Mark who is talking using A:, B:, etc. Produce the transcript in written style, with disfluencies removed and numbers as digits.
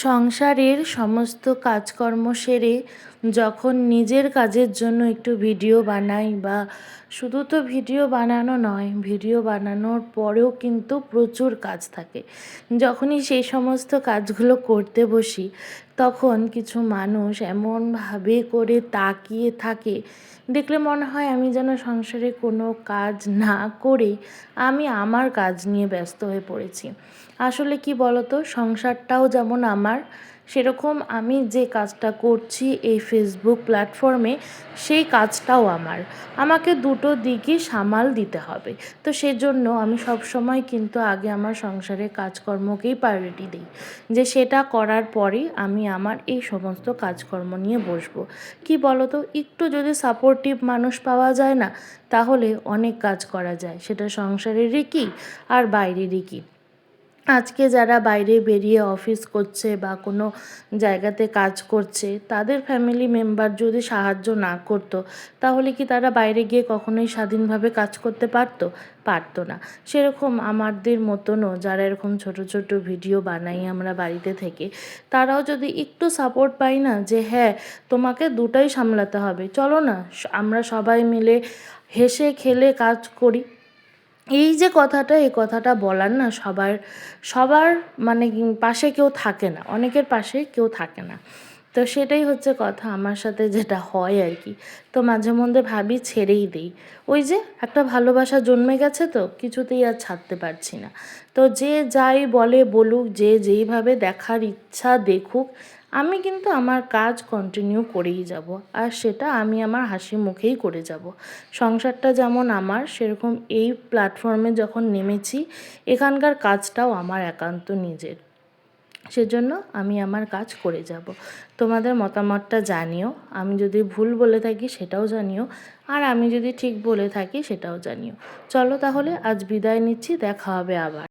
A: সংসারের সমস্ত কাজকর্ম সেরে যখন নিজের কাজের জন্য একটু ভিডিও বানাই, বা শুধু তো ভিডিও বানানো নয়, ভিডিও বানানোর পরেও কিন্তু প্রচুর কাজ থাকে। যখনই সেই সমস্ত কাজগুলো করতে বসি, তখন কিছু মানুষ এমনভাবে করে তাকিয়ে থাকে, দেখলে মনে হয় আমি যেন সংসারে কোনো কাজ না করে আমি আমার কাজ নিয়ে ব্যস্ত হয়ে পড়েছি। আসলে কি বলতো, সংসারটাও যেমন আমার, সেরকম আমি যে কাজটা করছি এই ফেসবুক প্ল্যাটফর্মে, সেই কাজটাও আমার। আমাকে দুটো দিকই সামাল দিতে হবে। তো সেজন্য আমি সবসময় কিন্তু আগে আমার সংসারের কাজকর্মকেই প্রায়োরিটি দিই, যে সেটা করার পরেই আমি আমার এই সমস্ত কাজকর্ম নিয়ে বসবো। কি বলতো, একটু যদি সাপোর্টিভ মানুষ পাওয়া যায় না, তাহলে অনেক কাজ করা যায়, সেটা সংসারেরই কি আর বাইরেরই কি। আজকে যারা বাইরে বেরিয়ে অফিস করছে বা কোনো জায়গাতে কাজ করছে, তাদের ফ্যামিলি মেম্বার যদি সাহায্য না করতো, তাহলে কি তারা বাইরে গিয়ে কখনোই স্বাধীনভাবে কাজ করতে পারতো? পারতো না। সেরকম আমাদের মতনও যারা এরকম ছোট ছোট ভিডিও বানাই আমরা বাড়িতে থেকে, তারাও যদি একটু সাপোর্ট পাই না, যে হ্যাঁ, তোমাকে দুটাই সামলাতে হবে, চলো না আমরা সবাই মিলে হেসে খেলে কাজ করি, এই যে কথাটা, এই কথাটা বলার না সবার মানে পাশে কেউ থাকে না, অনেকের পাশে কেউ থাকে না। তো সেটাই হচ্ছে কথা, আমার সাথে যেটা হয় আর কি। তো মাঝে মধ্যে ভাবি ছেড়েই দিই। ওই যে একটা ভালোবাসা জন্মে গেছে, তো কিছুতেই আর ছাড়তে পারছি না। তো যে যাই বলে বলুক, যে যেইভাবে দেখার ইচ্ছা দেখুক, আমি কিন্তু আমার কাজ কন্টিনিউ করেই যাব, আর সেটা আমি আমার হাসি মুখেই করে যাব। সংসারটা যেমন আমার, সেরকম এই প্ল্যাটফর্মে যখন নেমেছি, এখানকার কাজটাও আমার একান্ত নিজের। সেজন্য আমি আমার কাজ করে যাব। তোমাদের মতামতটা জানিও, আমি যদি ভুল বলে থাকি সেটাও জানিও, আর আমি যদি ঠিক বলে থাকি সেটাও জানিও। চলো তাহলে আজ বিদায় নিচ্ছি, দেখা হবে আবার।